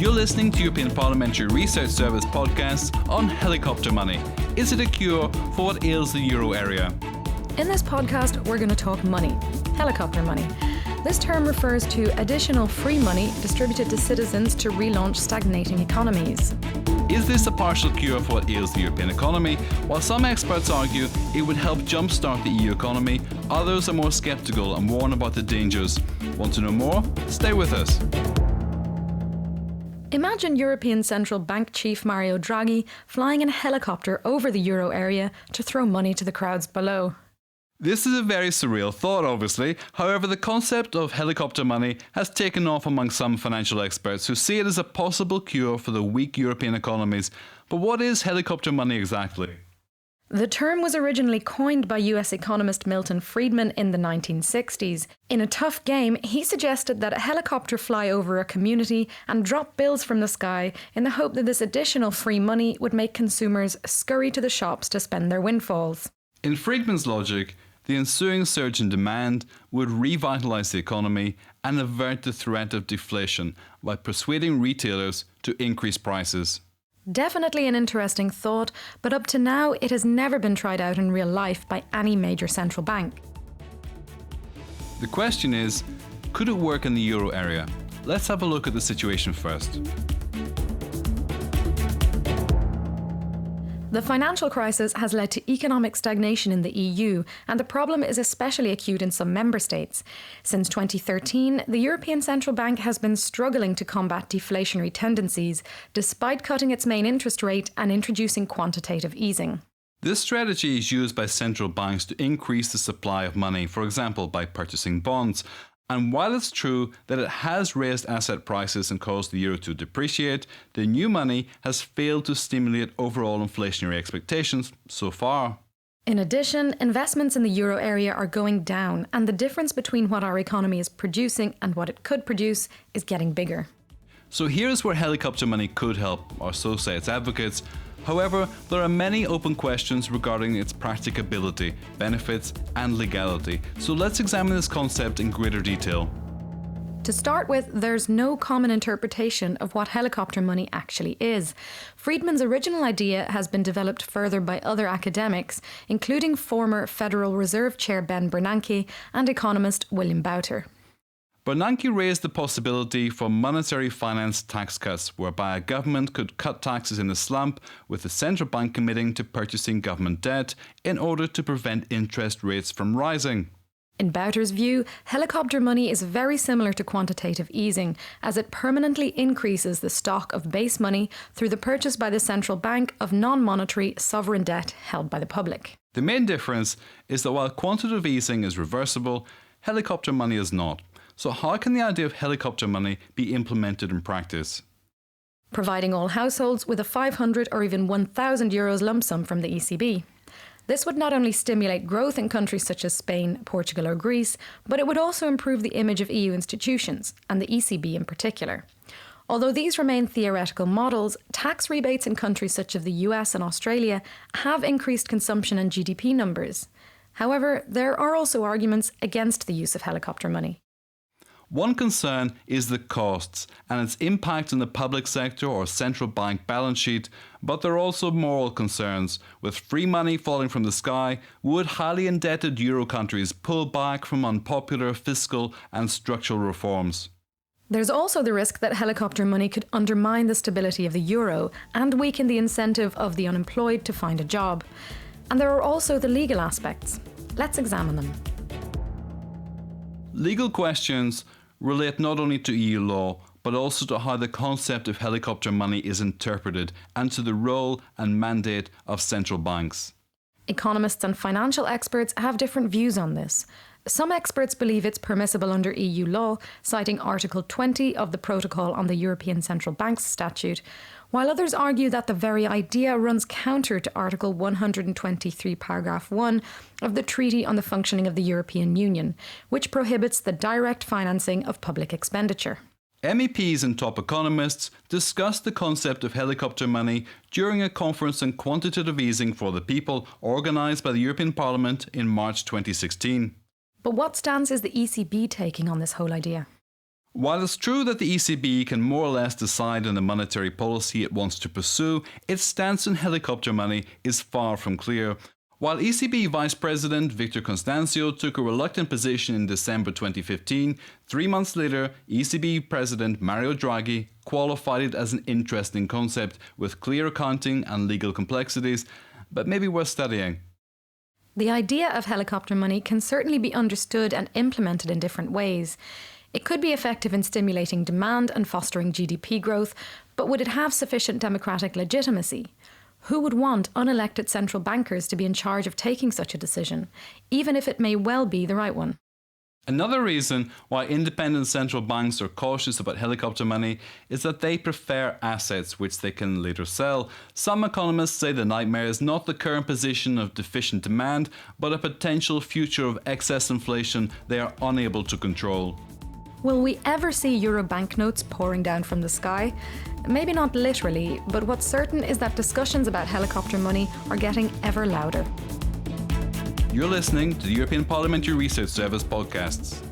You're listening to European Parliamentary Research Service podcasts on helicopter money. Is it a cure for what ails the euro area? In this podcast, we're going to talk money, helicopter money. This term refers to additional free money distributed to citizens to relaunch stagnating economies. Is this a partial cure for what ails the European economy? While some experts argue it would help jumpstart the EU economy, others are more sceptical and warn about the dangers. Want to know more? Stay with us. Imagine European Central Bank Chief Mario Draghi flying in a helicopter over the euro area to throw money to the crowds below. This is a very surreal thought, obviously. However, the concept of helicopter money has taken off among some financial experts who see it as a possible cure for the weak European economies. But what is helicopter money exactly? The term was originally coined by US economist Milton Friedman in the 1960s. In a tough game, he suggested that a helicopter fly over a community and drop bills from the sky in the hope that this additional free money would make consumers scurry to the shops to spend their windfalls. In Friedman's logic, the ensuing surge in demand would revitalise the economy and avert the threat of deflation by persuading retailers to increase prices. Definitely an interesting thought, but up to now it has never been tried out in real life by any major central bank. The question is, could it work in the euro area? Let's have a look at the situation first. The financial crisis has led to economic stagnation in the EU, and the problem is especially acute in some member states. Since 2013, the European Central Bank has been struggling to combat deflationary tendencies, despite cutting its main interest rate and introducing quantitative easing. This strategy is used by central banks to increase the supply of money, for example, by purchasing bonds. And while it's true that it has raised asset prices and caused the euro to depreciate, the new money has failed to stimulate overall inflationary expectations so far. In addition, investments in the euro area are going down, and the difference between what our economy is producing and what it could produce is getting bigger. So here's where helicopter money could help, or so say its advocates. However, there are many open questions regarding its practicability, benefits, and legality. So let's examine this concept in greater detail. To start with, there's no common interpretation of what helicopter money actually is. Friedman's original idea has been developed further by other academics, including former Federal Reserve Chair Ben Bernanke and economist William Bowter. Bernanke raised the possibility for monetary finance tax cuts, whereby a government could cut taxes in a slump, with the central bank committing to purchasing government debt in order to prevent interest rates from rising. In Bowter's view, helicopter money is very similar to quantitative easing, as it permanently increases the stock of base money through the purchase by the central bank of non-monetary sovereign debt held by the public. The main difference is that while quantitative easing is reversible, helicopter money is not. So how can the idea of helicopter money be implemented in practice? Providing all households with a 500 or even 1,000 euros lump sum from the ECB. This would not only stimulate growth in countries such as Spain, Portugal or Greece, but it would also improve the image of EU institutions, and the ECB in particular. Although these remain theoretical models, tax rebates in countries such as the US and Australia have increased consumption and GDP numbers. However, there are also arguments against the use of helicopter money. One concern is the costs and its impact on the public sector or central bank balance sheet, but there are also moral concerns. With free money falling from the sky, would highly indebted euro countries pull back from unpopular fiscal and structural reforms? There's also the risk that helicopter money could undermine the stability of the euro and weaken the incentive of the unemployed to find a job. And there are also the legal aspects. Let's examine them. Legal questions relate not only to EU law, but also to how the concept of helicopter money is interpreted and to the role and mandate of central banks. Economists and financial experts have different views on this. Some experts believe it's permissible under EU law, citing Article 20 of the Protocol on the European Central Bank's Statute, while others argue that the very idea runs counter to Article 123, paragraph 1 of the Treaty on the Functioning of the European Union, which prohibits the direct financing of public expenditure. MEPs and top economists discussed the concept of helicopter money during a conference on quantitative easing for the people organised by the European Parliament in March 2016. But what stance is the ECB taking on this whole idea? While it's true that the ECB can more or less decide on the monetary policy it wants to pursue, its stance on helicopter money is far from clear. While ECB Vice President Victor Constancio took a reluctant position in December 2015, 3 months later, ECB President Mario Draghi qualified it as an interesting concept with clear accounting and legal complexities, but maybe worth studying. The idea of helicopter money can certainly be understood and implemented in different ways. It could be effective in stimulating demand and fostering GDP growth, but would it have sufficient democratic legitimacy? Who would want unelected central bankers to be in charge of taking such a decision, even if it may well be the right one? Another reason why independent central banks are cautious about helicopter money is that they prefer assets which they can later sell. Some economists say the nightmare is not the current position of deficient demand, but a potential future of excess inflation they are unable to control. Will we ever see euro banknotes pouring down from the sky? Maybe not literally, but what's certain is that discussions about helicopter money are getting ever louder. You're listening to the European Parliamentary Research Service podcasts.